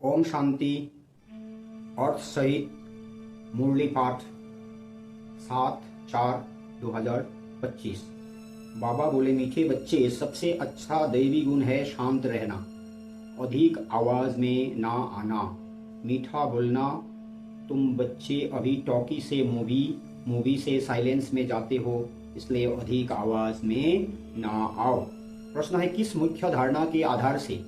ओम शांति। अर्थ सहित मुरली पाठ 7/4/2025। बाबा बोले, मीठे बच्चे, सबसे अच्छा दैवी गुण है शांत रहना, अधिक आवाज में ना आना, मीठा बोलना। तुम बच्चे अभी टॉकी से मूवी से साइलेंस में जाते हो, इसलिए अधिक आवाज में ना आओ। प्रश्न है, किस मुख्य धारणा के आधार से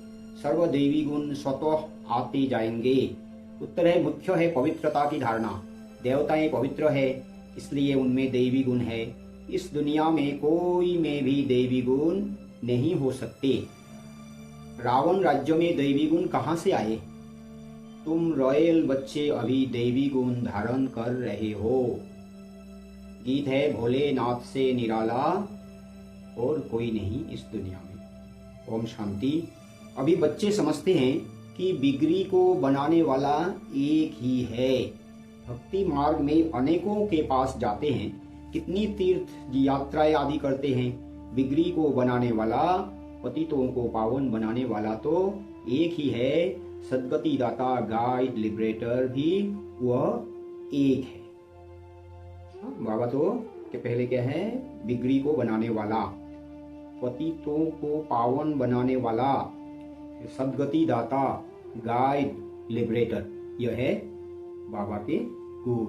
सर्व दैवी गुण स्वतः आते जाएंगे? उत्तर है, मुख्य है पवित्रता की धारणा। देवताएं पवित्र है, इसलिए उनमें दैवी गुण है। इस दुनिया में कोई में भी दैवी गुण नहीं हो सकते। रावण राज्य में दैवी गुण कहाँ से आए? तुम रॉयल बच्चे अभी दैवी गुण धारण कर रहे हो। गीत है, भोलेनाथ से निराला और कोई नहीं इस दुनिया में। ओम शांति। अभी बच्चे समझते हैं कि बिगड़ी को बनाने वाला एक ही है। भक्ति मार्ग में अनेकों के पास जाते हैं, कितनी तीर्थ यात्राएं आदि करते हैं। बिगड़ी को बनाने वाला, पतितों को पावन बनाने वाला तो एक ही है। सद्गति दाता, गाइड, लिबरेटर भी वह एक है। बाबा तो के पहले क्या है? बिगड़ी को बनाने वाला, पतितों को पावन बनाने वाला, सद्गति दाता, गाइड, लिबरेटर, यह है बाबा के गुण।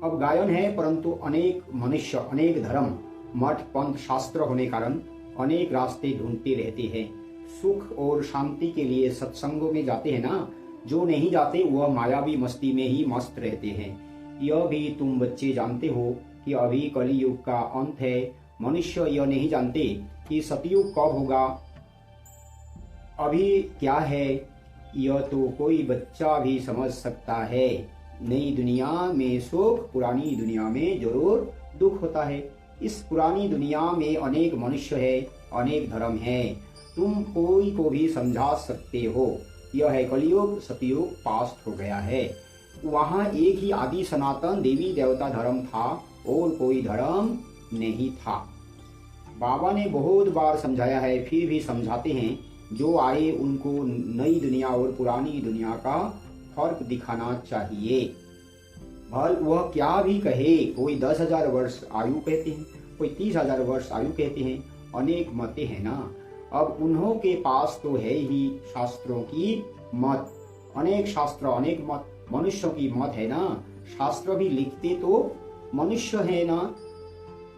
अब गायन है, परंतु अनेक मनुष्य, अनेक धर्म, मठ, पंथ, शास्त्र होने कारण अनेक रास्ते ढूंढते रहते हैं। सुख और शांति के लिए सत्संगों में जाते हैं ना। जो नहीं जाते वह मायावी मस्ती में ही मस्त रहते हैं। यह भी तुम बच्चे जानते हो कि अभी कलियुग का अंत है। मनुष्य यह नहीं जानते कि सतयुग कब होगा, अभी क्या है। यह तो कोई बच्चा भी समझ सकता है। नई दुनिया में सुख, पुरानी दुनिया में जरूर दुख होता है। इस पुरानी दुनिया में अनेक मनुष्य है, अनेक धर्म है। तुम कोई को भी समझा सकते हो। यह है कलियुग, सतयुग पास्ट हो गया है। वहाँ एक ही आदि सनातन देवी देवता धर्म था और कोई धर्म नहीं था। बाबा ने बहुत बार समझाया है, फिर भी समझाते हैं। जो आए उनको नई दुनिया और पुरानी दुनिया का फर्क दिखाना चाहिए। भल वह क्या भी कहे, कोई 10,000 वर्ष आयु कहते हैं, कोई 30,000 वर्ष आयु कहते हैं, अनेक मतें हैं ना। अब उन्हों के पास तो है ही शास्त्रों की मत, अनेक शास्त्र, अनेक मत, मनुष्यों की मत है ना। शास्त्र भी लिखते तो मनुष्य है ना,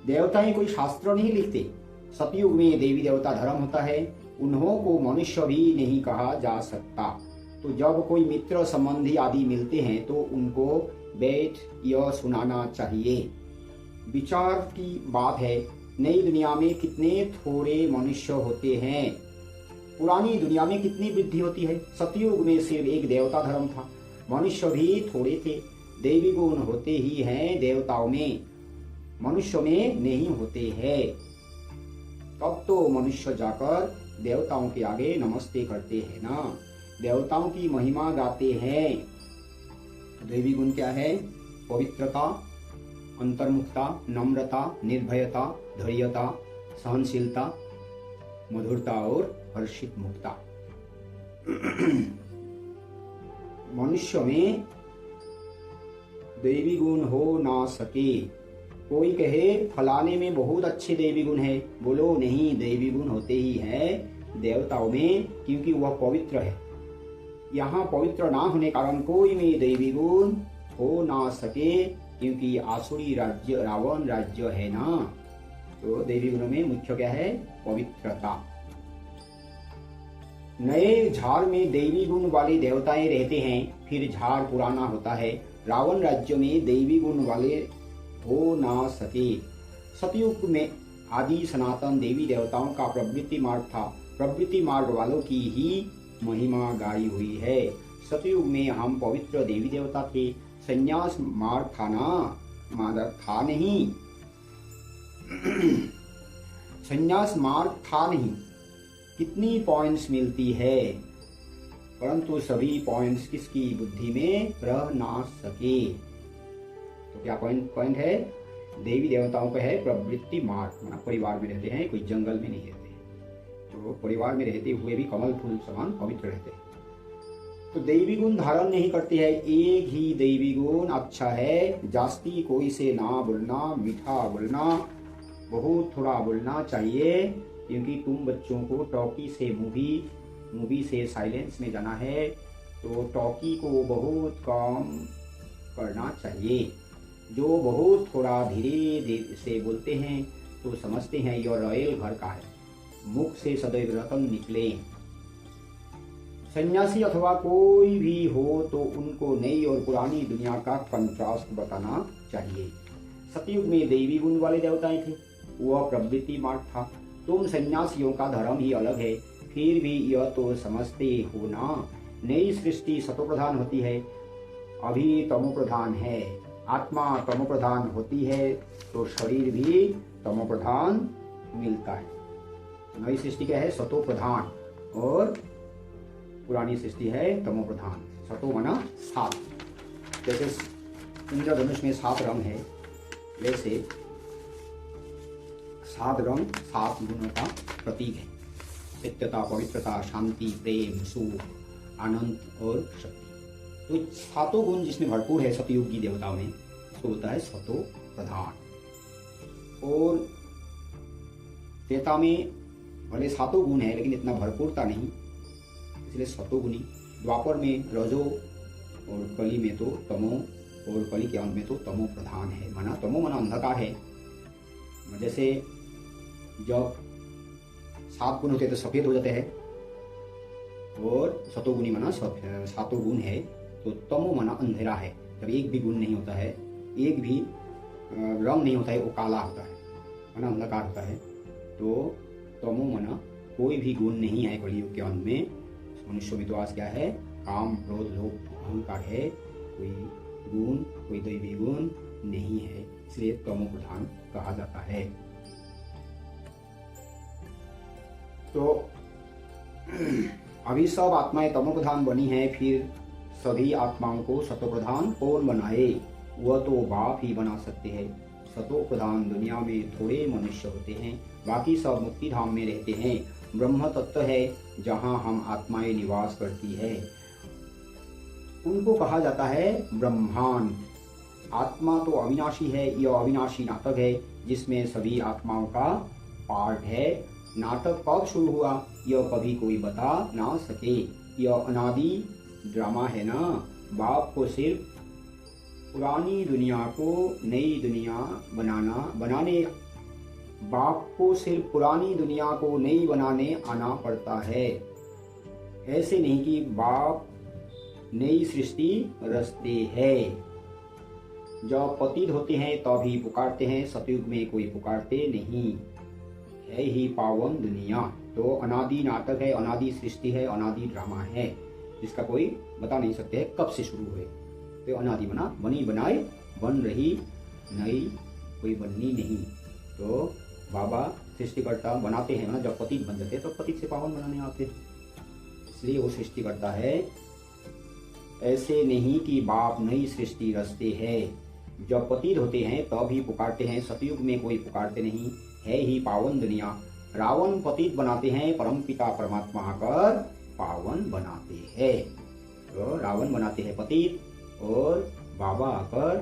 देवताएं कोई शास्त्र नहीं लिखते। सतयुग में देवी देवता धर्म होता है, उन्हों को मनुष्य भी नहीं कहा जा सकता। तो जब कोई मित्र संबंधी आदि मिलते हैं तो उनको बैठ यह सुनाना चाहिए। विचार की बात है, नई दुनिया में कितने थोड़े मनुष्य होते हैं, पुरानी दुनिया में कितनी वृद्धि होती है। सतयुग में सिर्फ एक देवता धर्म था, मनुष्य भी थोड़े थे। देवी गुण होते ही हैं देवताओं में, मनुष्य में नहीं होते हैं। तब तो मनुष्य जाकर देवताओं के आगे नमस्ते करते हैं ना, देवताओं की महिमा गाते हैं। देवी गुण क्या है? पवित्रता, अंतर्मुखता, नम्रता, निर्भयता, धैर्यता, सहनशीलता, मधुरता और हर्षित मुक्ता। मनुष्य में देवी गुण हो ना सके। कोई कहे फलाने में बहुत अच्छे देवी गुण है, बोलो नहीं, देवी गुण होते ही है देवताओं में, क्योंकि वह पवित्र है। यहाँ पवित्र ना होने कारण कोई में देवी गुण हो ना सके, क्योंकि आसुरी राज्य, रावण राज्य है ना। तो देवी गुणों में मुख्य क्या है? पवित्रता। नए झाड़ में देवी गुण वाले देवताएं रहते हैं, फिर झाड़ पुराना होता है। रावण राज्य में देवी गुण वाले हो ना सके। सतयुग में आदि सनातन देवी देवताओं का प्रवृत्ति मार्ग था, प्रवृत्ति मार्ग वालों की ही महिमा गाई हुई है। सतयुग में हम पवित्र देवी देवता थे, संन्यास मार्ग था ना, मार्ग था नहीं। संन्यास मार्ग था नहीं। कितनी पॉइंट्स मिलती है, परंतु सभी पॉइंट्स किसकी बुद्धि में रह ना सके। तो क्या पॉइंट है? देवी देवताओं का है प्रवृत्ति मार्ग, परिवार में रहते हैं, कोई जंगल में नहीं रहते। तो परिवार में रहते हुए भी कमल फूल समान पवित्र रहते हैं। तो दैवी गुण धारण नहीं करते हैं, एक ही दैवी गुण अच्छा है, जास्ती कोई से ना बोलना, मीठा बोलना, बहुत थोड़ा बोलना चाहिए, क्योंकि तुम बच्चों को टॉकी से मूवी से साइलेंस में जाना है, तो टॉकी को बहुत कम करना चाहिए। जो बहुत थोड़ा धीरे से बोलते हैं तो समझते हैं यह रॉयल घर का है, मुख से सदैव रतन निकले। सन्यासी अथवा कोई भी हो तो उनको नई और पुरानी दुनिया का कंट्रास्ट बताना चाहिए। सतयुग में दैवी गुण वाले देवताएं थे, वह प्रवृत्ति मार्ग था। तुम सन्यासियों का धर्म ही अलग है, फिर भी यह तो समझते हो ना, नई सृष्टि सतोप्रधान होती है, अभी तमोप्रधान है। आत्मा तमोप्रधान होती है तो शरीर भी तमोप्रधान मिलता है। नई सृष्टि क्या है? सतोप्रधान, और पुरानी सृष्टि है तमोप्रधान। सतो मना 7, जैसे इंद्रधनुष में 7 रंग है, वैसे 7 रंग 7 गुणों का प्रतीक है। सत्यता, पवित्रता, शांति, प्रेम, सुख, आनंद और शक्ति। तो 7 गुण जिसमें भरपूर है सतयुगी देवताओं में, उसको होता है सतो प्रधान। और त्रेता में भले 7 गुण है लेकिन इतना भरपूरता नहीं, इसलिए सतोगुणी। द्वापर में रजो, और कली में तो तमो, और कली के अंत में तो तमो प्रधान है। माना तमो मना अंधकार है। जैसे जब 7 गुण होते तो सफेद हो जाते हैं, और सतोगुणी मना 7 गुण है, तो तमो मना अंधेरा है। जब एक भी गुण नहीं होता है, एक भी रंग नहीं होता है, वो काला होता है, मना अंधकार होता है। तो तमो मना कोई भी गुण नहीं है कलियुग के अंत में। मनुष्य में तो आज क्या है? काम, क्रोध, लोभ, अहंकार है, कोई गुण, कोई दैवी गुण नहीं है, इसलिए तमो प्रधान कहा जाता है। तो अभी सब आत्माएं तमो प्रधान बनी है, फिर सभी आत्माओं को सतो प्रधान कौन बनाए? वह तो बाप ही बना सकते हैं। सतो प्रधान दुनिया में थोड़े मनुष्य होते हैं, बाकी सब मुक्ति धाम में रहते हैं। ब्रह्म तत्व है जहाँ हम आत्माएं निवास करती है, उनको कहा जाता है ब्रह्मांड। आत्मा तो अविनाशी है, यह अविनाशी नाटक है जिसमें सभी आत्माओं का पार्ट है। नाटक कब शुरू हुआ यह कभी कोई बता ना सके, यह अनादि ड्रामा है ना। बाप को सिर्फ पुरानी दुनिया को नई दुनिया बनाने बाप को सिर्फ पुरानी दुनिया को नई बनाने आना पड़ता है। ऐसे नहीं कि बाप नई सृष्टि रचते हैं। जब पतित होते हैं तभी पुकारते हैं, सतयुग में कोई पुकारते नहीं, है ही पावन दुनिया। तो अनादि नाटक है, अनादि सृष्टि है, अनादि ड्रामा है, जिसका कोई बता नहीं सकते है कब से शुरू हुए। तो अनादि बना, बनी बनाए, बन रही, नई कोई बननी नहीं। तो बाबा सृष्टिकर्ता बनाते हैं ना, जब पतित बन जाते हैं तो पतित से पावन बनाने आते हैं, इसलिए वो सृष्टि करता है। ऐसे नहीं कि बाप नई सृष्टि रचते हैं। जब पतित होते हैं तभी पुकारते हैं, सतयुग में कोई पुकारते नहीं, है ही पावन दुनिया। रावण पतित बनाते हैं, परमपिता परमात्मा आकर पावन बनाते हैं। तो रावण बनाते हैं पतित और बाबा आकर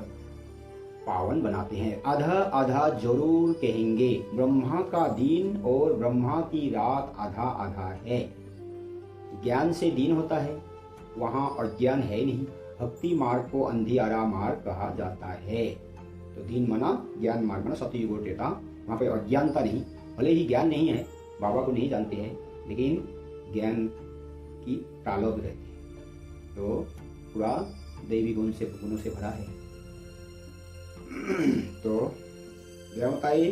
पावन बनाते हैं। आधा आधा जरूर कहेंगे, ब्रह्मा का दिन और ब्रह्मा की रात आधा आधा है। ज्ञान से दिन होता है, वहाँ अज्ञान है नहीं। भक्ति मार्ग को अंधियारा मार्ग कहा जाता है। तो दिन मना ज्ञान, मार्ग मना सतयुग और त्रेता, वहाँ पे अज्ञानता नहीं। भले ही ज्ञान नहीं है, बाबा को नहीं जानते हैं, लेकिन ज्ञान की तालब रहती है। तो पूरा दैवी गुणों से भरा है। तो देवताएं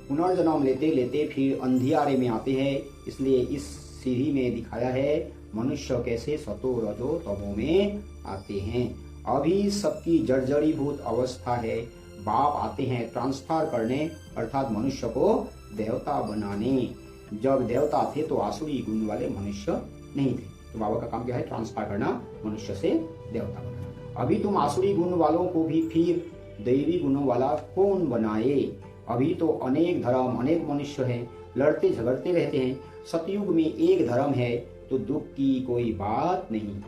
पुनर्जन्म लेते लेते फिर अंधियारे में आते हैं, इसलिए इस सीढ़ी में दिखाया है मनुष्य कैसे सतो रजो तमो में आते हैं। अभी सबकी जर्जरीभूत अवस्था है, बाप आते हैं ट्रांसफर करने, अर्थात मनुष्य को देवता बनाने। जब देवता थे तो आसुरी गुण वाले मनुष्य नहीं थे, तो बाबा का काम क्या है? ट्रांसफर करना, मनुष्य से देवता बनाना। अभी तुम आसुरी गुण वालों को भी फिर दैवी गुणों वाला कौन बनाए? अभी तो अनेक धर्म, अनेक मनुष्य हैं, लड़ते झगड़ते रहते हैं। सतयुग में एक धर्म है, तो दुख की कोई बात नहीं।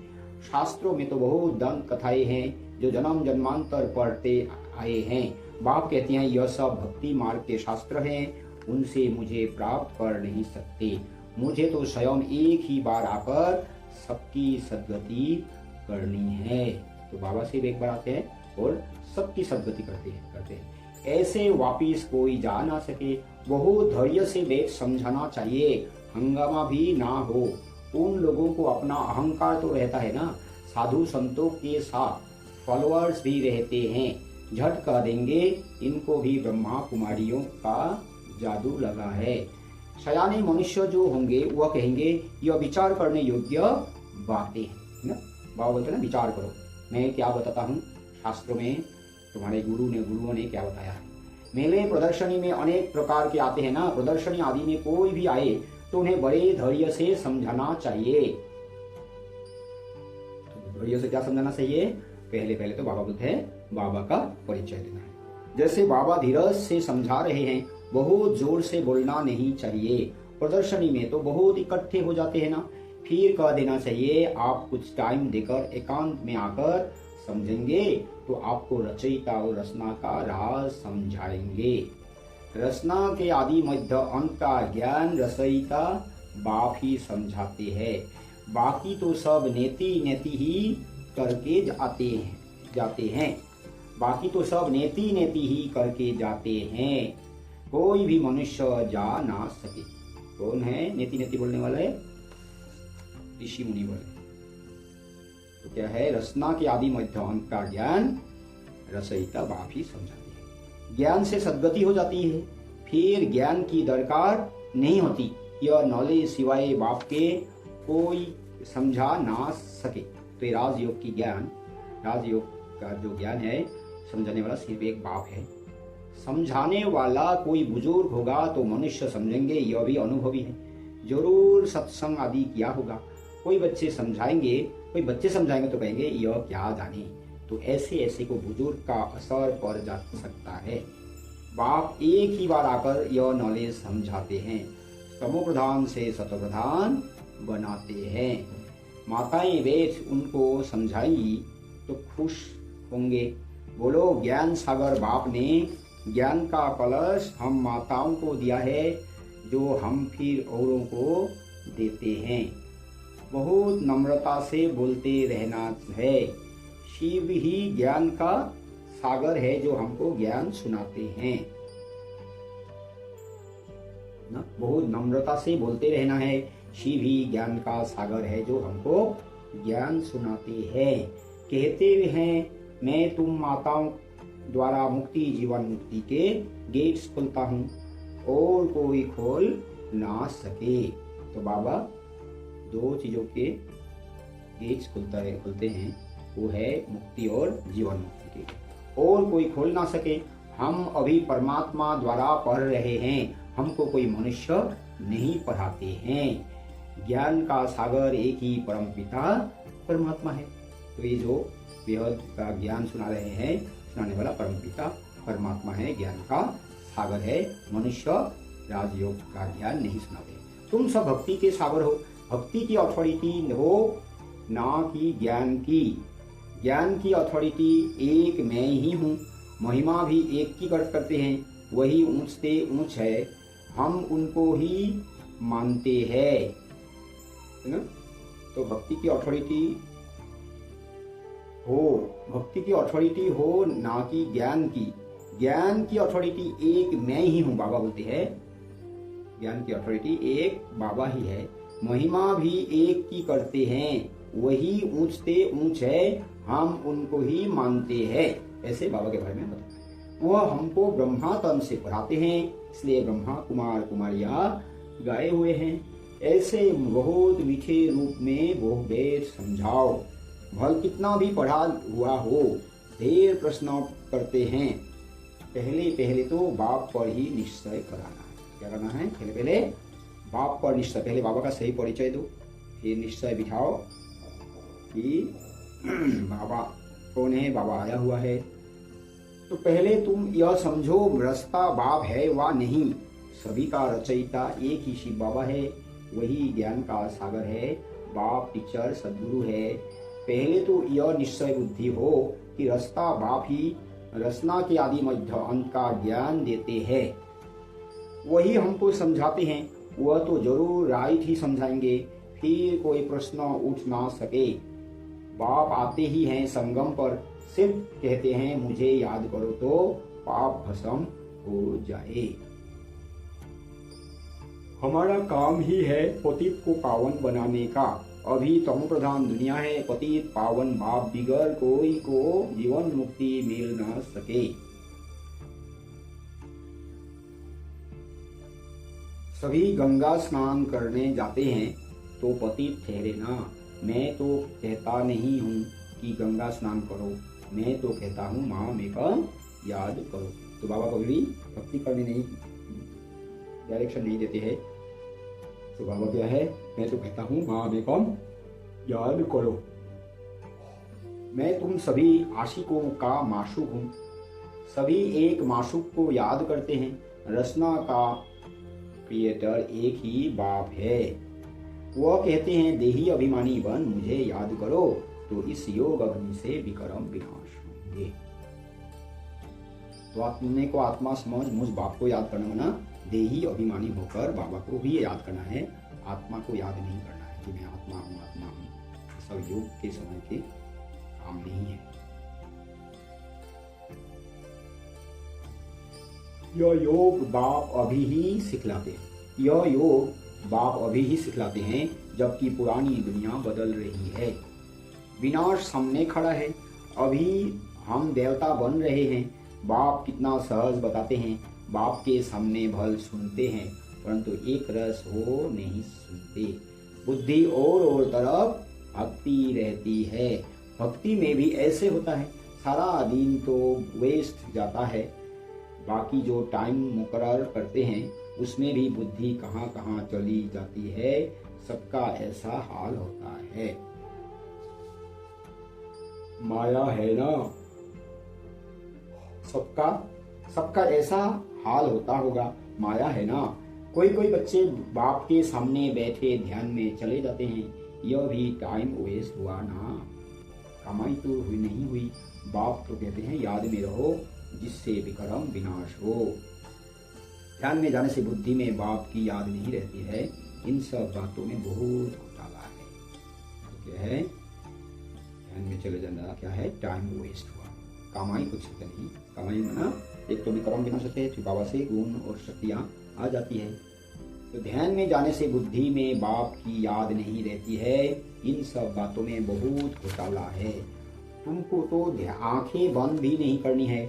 शास्त्रों में तो बहुत दंत कथाएं हैं जो जन्म जन्मांतर पढ़ते आए हैं। बाप कहते हैं यह सब भक्ति मार्ग के शास्त्र हैं, उनसे मुझे प्राप्त कर नहीं सकते। मुझे तो स्वयं एक ही बार आकर सबकी सद्गति करनी है। तो बाबा से एक बार आते हैं और सबकी सद्गति करते हैं। ऐसे वापिस कोई जा ना सके। बहुत धैर्य से वेद समझाना चाहिए, हंगामा भी ना हो। उन लोगों को अपना अहंकार तो रहता है ना, साधु संतों के साथ फॉलोअर्स भी रहते हैं। झट कह देंगे इनको भी ब्रह्मा कुमारियों का जादू लगा है। सयाने मनुष्य जो होंगे वह कहेंगे यह विचार करने योग्य बातें हैं ना। बाबा बोलते ना विचार करो, मैं क्या बताता हूँ शास्त्रों में, तुम्हारे गुरुओं ने क्या बताया है। मेले प्रदर्शनी में अनेक प्रकार के आते हैं ना, प्रदर्शनी आदि में कोई भी आए तो उन्हें बड़े धैर्य से समझाना चाहिए। तो धैर्य से क्या समझाना चाहिए? पहले तो बाबा बोलते हैं बाबा का परिचय देना है। जैसे बाबा धीरज से समझा रहे हैं, बहुत जोर से बोलना नहीं चाहिए। प्रदर्शनी में तो बहुत इकट्ठे हो जाते हैं ना, फिर कह देना चाहिए आप कुछ टाइम देकर एकांत में आकर समझेंगे तो आपको रचयिता और रचना का राज समझाएंगे। रचना के आदि मध्य अंत का ज्ञान रचयिता बाप ही समझाते हैं। बाकी तो सब नेति ही करके जाते हैं। बाकी तो सब नेति ही करके जाते हैं। कोई भी मनुष्य जा ना सके। कौन है नेति बोलने वाला है? ऋषि मुनि बोले। तो क्या है? रचना के आदि मध्य अंत का ज्ञान रचयिता बाप ही समझाते हैं। ज्ञान से सद्गति हो जाती है, फिर ज्ञान की दरकार नहीं होती। यह नॉलेज सिवाय बाप के कोई समझा ना सके। तो ये राजयोग का जो ज्ञान है समझाने वाला सिर्फ एक बाप है। समझाने वाला कोई बुजुर्ग होगा तो मनुष्य समझेंगे, यह भी अनुभवी है। जरूर सत्संग आदि किया होगा। कोई बच्चे समझाएंगे तो कहेंगे यह क्या जाने। तो ऐसे को बुजुर्ग का असर पड़ जा सकता है। बाप एक ही बार आकर यह नॉलेज समझाते हैं, तमो प्रधान से सतो प्रधान बनाते हैं। माताएं वेद उनको समझाएंगी तो खुश होंगे। बोलो ज्ञान सागर बाप ने ज्ञान का कलश हम माताओं को दिया है, जो हम फिर औरों को देते हैं। बहुत नम्रता से बोलते रहना है। शिव ही ज्ञान का सागर है जो हमको ज्ञान सुनाते हैं ना। बहुत नम्रता से बोलते रहना है। शिव ही ज्ञान का सागर है जो हमको ज्ञान सुनाते हैं। कहते हैं मैं तुम माताओं द्वारा मुक्ति जीवन मुक्ति के गेट्स खोलता हूँ और कोई खोल ना सके। तो बाबा दो चीजों के गेट्स खोलते हैं, वो है मुक्ति और जीवन मुक्ति के, और कोई खोल ना सके। हम अभी परमात्मा द्वारा पढ़ रहे हैं, हमको कोई मनुष्य नहीं पढ़ाते हैं। ज्ञान का सागर एक ही परम पिता परमात्मा है। तो ये जो वेद का ज्ञान सुना रहे हैं, सुनाने वाला परम पिता परमात्मा है, ज्ञान का सागर है। मनुष्य राजयोग का ज्ञान नहीं सुनाते। तुम सब भक्ति के सागर हो। भक्ति की अथॉरिटी हो ना कि ज्ञान की। ज्ञान की अथॉरिटी एक मैं ही हूँ। महिमा भी एक की करते हैं, वही ऊंचते ऊंच है, हम उनको ही मानते हैं, है ना। तो भक्ति की अथॉरिटी हो ना कि ज्ञान की। ज्ञान की अथॉरिटी एक मैं ही हूँ, बाबा बोलते हैं। ज्ञान की अथॉरिटी एक बाबा ही है। महिमा भी एक की करते हैं, वही ऊंचते ऊंच है, हम उनको ही मानते हैं। ऐसे बाबा के बारे में बताया। वह हमको ब्रह्मा तन से पढ़ाते हैं, इसलिए ब्रह्मा कुमार कुमारियां गाए हुए हैं। ऐसे बहुत मीठे रूप में वो वेद समझाओ। भल कितना भी पढ़ा हुआ हो, ढेर प्रश्न करते हैं। पहले तो बाप पर ही निश्चय कराना है। क्या करना है? पहले बाप पर निश्चय। पहले बाबा का सही परिचय दो, फिर निश्चय बिठाओ कि बाबा कौन है, बाबा आया हुआ है। तो पहले तुम यह समझो रास्ता बाप है वा नहीं। सभी का रचयिता एक ही शिव बाबा है, वही ज्ञान का सागर है। बाप टीचर सदगुरु है। पहले तो यह निश्चय बुद्धि हो कि रस्ता बाप ही रचना के आदि मध्य अंत का ज्ञान देते हैं, वही हमको समझाते हैं। वह तो जरूर राइट ही समझाएंगे, फिर कोई प्रश्न उठ ना सके। बाप आते ही हैं संगम पर, सिर्फ कहते हैं मुझे याद करो तो पाप भस्म हो जाए। हमारा काम ही है पतित को पावन बनाने का। अभी तमो प्रधान दुनिया है, पतित पावन बाप बिगर कोई को जीवन मुक्ति मिल न सके। सभी गंगा स्नान करने जाते हैं तो पतित ठहरे ना। मैं तो कहता नहीं हूँ कि गंगा स्नान करो, मैं तो कहता हूँ माँ में का याद करो। तो बाबा कभी भी भक्ति करने नहीं डायरेक्शन नहीं देते हैं। तो बाबा क्या है, मैं तो कहता हूँ माँ में का याद करो। मैं तुम सभी आशिकों का माशूक हूँ। सभी एक माशूक को याद करते हैं। रचना का क्रिएटर एक ही बाप है। वह कहते हैं देही अभिमानी बन मुझे याद करो, तो इस योग अग्नि से विक्रम विनाश होंगे। तो अपने को आत्मा समझ मुझ बाप को याद करना ना, देही अभिमानी होकर बाबा को भी याद करना है, आत्मा को याद नहीं करना है कि मैं आत्मा हूँ आत्मा हूँ। सब योग के समय के काम नहीं है। यह योग बाप अभी ही सिखलाते हैं, यह योग बाप अभी ही सिखलाते हैं, जबकि पुरानी दुनिया बदल रही है। विनाश सामने खड़ा है, अभी हम देवता बन रहे हैं। बाप कितना सहज बताते हैं, बाप के सामने भल सुनते हैं, परंतु एक रस हो नहीं सुनते। बुद्धि और तरफ भक्ति रहती है। भक्ति में भी ऐसे होता है, सारा दिन तो वेस्ट जाता है, बाकी जो टाइम मुकर्रर करते हैं उसमें भी बुद्धि कहाँ कहाँ चली जाती है। सबका ऐसा हाल होता है। माया है ना, सबका ऐसा हाल होता होगा। माया है ना। कोई कोई बच्चे बाप के सामने बैठे ध्यान में चले जाते हैं, यह भी टाइम वेस्ट हुआ ना, कमाई तो हुई नहीं हुई। बाप तो कहते हैं याद में रहो जिससे विक्रम विनाश हो। ध्यान में जाने से बुद्धि में बाप की याद नहीं रहती है। इन सब बातों में बहुत घोटाला है। तो क्या है, ध्यान में चले जाना क्या है, टाइम वेस्ट हुआ, कमाई कुछ नहीं। कमाई में ना एक तो विक्रम विनाश होते हैं, फिर बाबा से गुण और शक्तियाँ आ जाती है। तो ध्यान में जाने से बुद्धि में बाप की याद नहीं रहती है। इन सब बातों में बहुत घोटाला है। तुमको तो आंखें बंद भी नहीं करनी है,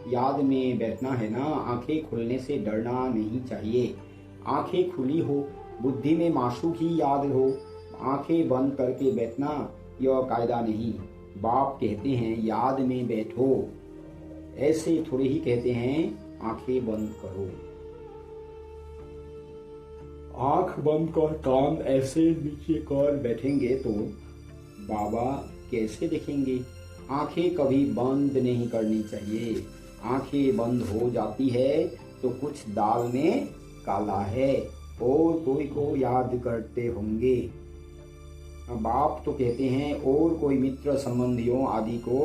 याद में बैठना है ना। आंखें खुलने से डरना नहीं चाहिए। आंखें खुली हो, बुद्धि में माशूक ही याद हो, आंखें बंद करके बैठना यह कायदा नहीं। बाप कहते हैं याद में बैठो, ऐसे थोड़े ही कहते हैं आंखें बंद करो। आंख बंद कर कान ऐसे नीचे कर बैठेंगे तो बाबा कैसे देखेंगे। आंखें कभी बंद नहीं करनी चाहिए। आंखें बंद हो जाती है तो कुछ दाल में काला है और कोई को याद करते होंगे। बाप तो कहते हैं और कोई मित्र संबंधियों आदि को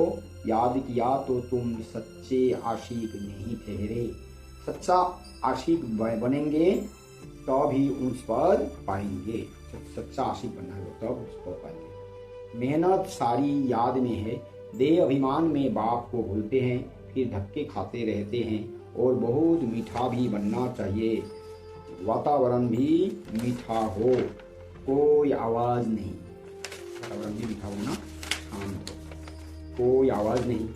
याद किया तो तुम सच्चे आशिक नहीं ठहरे। सच्चा आशिक बनेंगे तभी उस पर पाएंगे। सच्चा आशिक बनना है तब उस पर पाएंगे। मेहनत सारी याद में है। देह अभिमान में बाप को भूलते हैं, फिर धक्के खाते रहते हैं। और बहुत मीठा भी बनना चाहिए, वातावरण भी मीठा हो, कोई आवाज नहीं। वातावरण भी मीठा हो ना, शांत हो, कोई आवाज नहीं।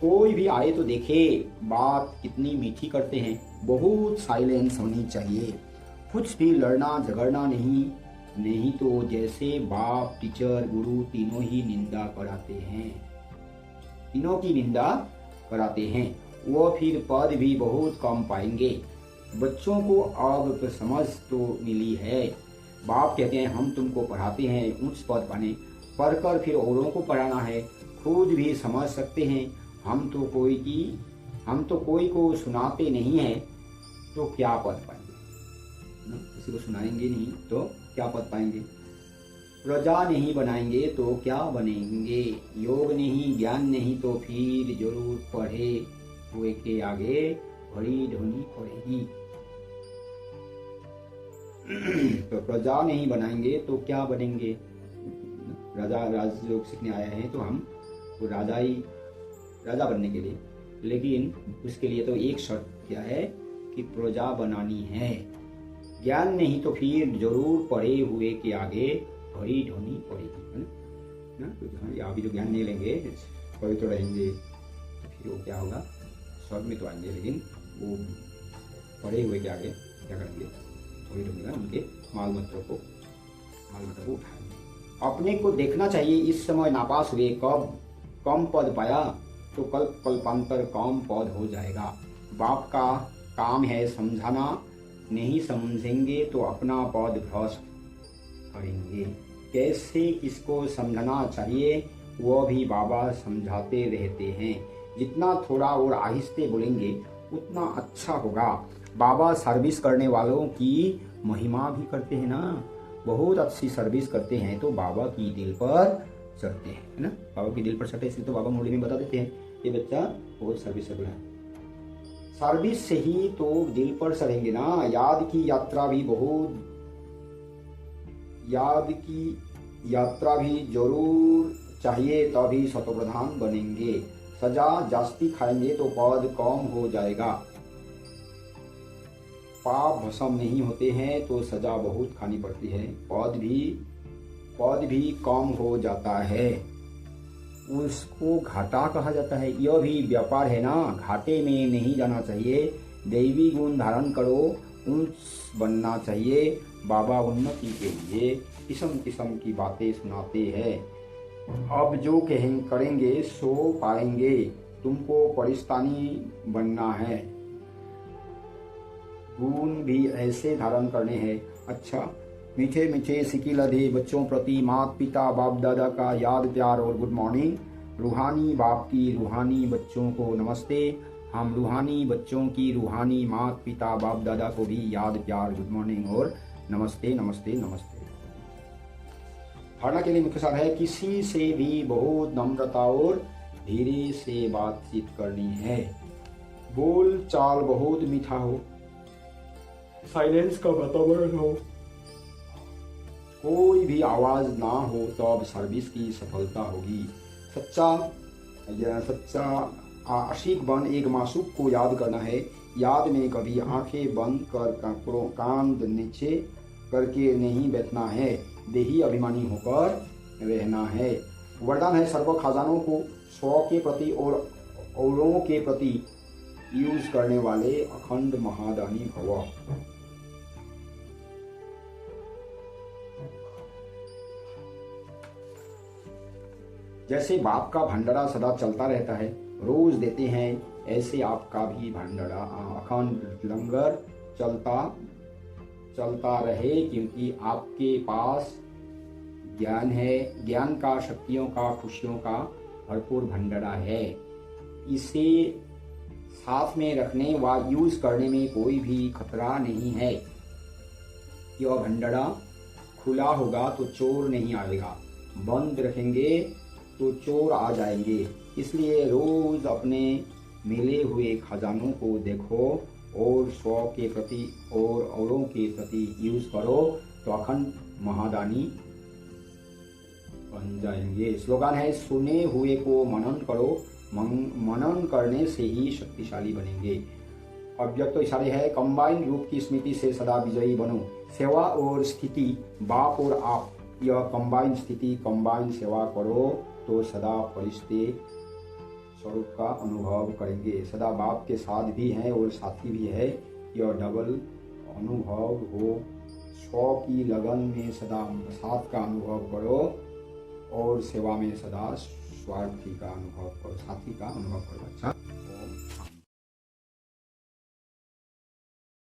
कोई भी आए तो देखे बात कितनी मीठी करते हैं। बहुत साइलेंस होनी चाहिए, कुछ भी लड़ना झगड़ना नहीं तो जैसे बाप टीचर गुरु तीनों ही निंदा कराते हैं, तीनों की निंदा कराते हैं, वो फिर पद भी बहुत कम पाएंगे। बच्चों को अब समझ तो मिली है। बाप कहते हैं हम तुमको पढ़ाते हैं उच्च पद पाने, पढ़कर फिर औरों को पढ़ाना है। खुद भी समझ सकते हैं हम तो कोई को सुनाते नहीं हैं तो क्या पद पाएंगे। किसी को सुनाएंगे नहीं तो क्या पद पाएंगे। प्रजा नहीं बनाएंगे तो क्या बनेंगे। योग नहीं ज्ञान नहीं तो फिर जरूर पढ़े हुए के आगे बड़ी ढोनी पड़ेगी। तो प्रजा नहीं बनाएंगे तो क्या बनेंगे। राजा राजयोग सीखने आए हैं तो हम तो राजा बनने के लिए, लेकिन उसके लिए तो एक शर्त क्या है कि प्रजा बनानी है। ज्ञान नहीं तो फिर जरूर पढ़े हुए के आगे बड़ी ढोनी पड़ेगी, है ना। तो अभी जो ज्ञान नहीं लेंगे पवित्र तो रहेंगे तो फिर वो क्या होगा, स्वर्ग में तो आएंगे, लेकिन वो पढ़े हुए के आगे क्या करेंगे, थोड़ी ढूंढेगा उनके माल मत्र को उठाएंगे। अपने को देखना चाहिए, इस समय नापास हुए कब कम पद पाया तो कल्पांतर कम पद हो जाएगा। बाप का काम है समझाना, नहीं समझेंगे तो अपना पद भ्रष्ट करेंगे। कैसे किसको समझना चाहिए वो भी बाबा समझाते रहते हैं। जितना थोड़ा और आहिस्ते बोलेंगे उतना अच्छा होगा। बाबा सर्विस करने वालों की महिमा भी करते हैं ना, बहुत अच्छी सर्विस करते हैं तो बाबा की दिल पर चढ़ते हैं, है ना। बाबा की दिल पर चढ़ते इसलिए तो बाबा मुरली में बता देते हैं ये बच्चा बहुत सर्विस है। सर्विस से ही तो दिल पर चढ़ेंगे ना। याद की यात्रा भी जरूर चाहिए तभी शतप्रधान बनेंगे। सजा जास्ती खाएंगे तो पद कम हो जाएगा। पाप भस्म नहीं होते हैं तो सजा बहुत खानी पड़ती है, पद भी कम हो जाता है, उसको घाटा कहा जाता है। यह भी व्यापार है ना, घाटे में नहीं जाना चाहिए। दैवी गुण धारण करो, ऊंच बनना चाहिए। बाबा उन्नति के लिए किस्म किस्म की बातें सुनाते हैं। अब जो करेंगे सो पाएंगे, तुमको परिस्तानी बनना है, गुण भी ऐसे धारण करने हैं। अच्छा, मीठे मीठे सिकी लधे बच्चों प्रति माता पिता बाप दादा का याद प्यार और गुड मॉर्निंग। रूहानी बाप की रूहानी बच्चों को नमस्ते। हम रूहानी बच्चों की रूहानी माता पिता बाप दादा को भी याद प्यार गुड मॉर्निंग और नमस्ते नमस्ते नमस्ते। धारणा के लिए मुख्य सार है, किसी से भी बहुत नम्रता और धीरे से बातचीत करनी है। बोल चाल बहुत मीठा हो, साइलेंस का वातावरण हो, कोई भी आवाज ना हो तब सर्विस की सफलता होगी। सच्चा आशिक बन एक मासूक को याद करना है। याद में कभी आंखें बंद कर कान नीचे करके नहीं बैठना है, देही अभिमानी होकर रहना है। वरदान है, सर्व खजानों को स्व के प्रति और औरों के प्रति यूज करने वाले अखंड महादानी भव। जैसे बाप का भंडारा सदा चलता रहता है, रोज देते हैं, ऐसे आपका भी भंडारा अखंड लंगर चलता रहे, क्योंकि आपके पास ज्ञान है। ज्ञान का, शक्तियों का, खुशियों का भरपूर भंडारा है। इसे साथ में रखने व यूज करने में कोई भी खतरा नहीं है। यह भंडारा खुला होगा तो चोर नहीं आएगा, बंद रखेंगे तो चोर आ जाएंगे। इसलिए रोज अपने मिले हुए खजानों को देखो और स्व के प्रति और औरों के प्रति यूज करो तो अखंड महादानी बन जाएंगे। स्लोगन है, सुने हुए को मनन करो, मनन करने से ही शक्तिशाली बनेंगे। अव्यक्त तो इशारे है, कंबाइन रूप की स्मृति से सदा विजयी बनो। सेवा और स्थिति, बाप और आप, यह कंबाइन स्थिति, कंबाइन सेवा करो तो सदा फरिश्ते स्वरूप का अनुभव करेंगे। सदा बाप के साथ भी हैं और साथी भी है, यह डबल अनुभव हो। स्व की लगन में सदा साथ का अनुभव करो और सेवा में सदा स्वार्थी का अनुभव करो, साथी का अनुभव करो। अच्छा।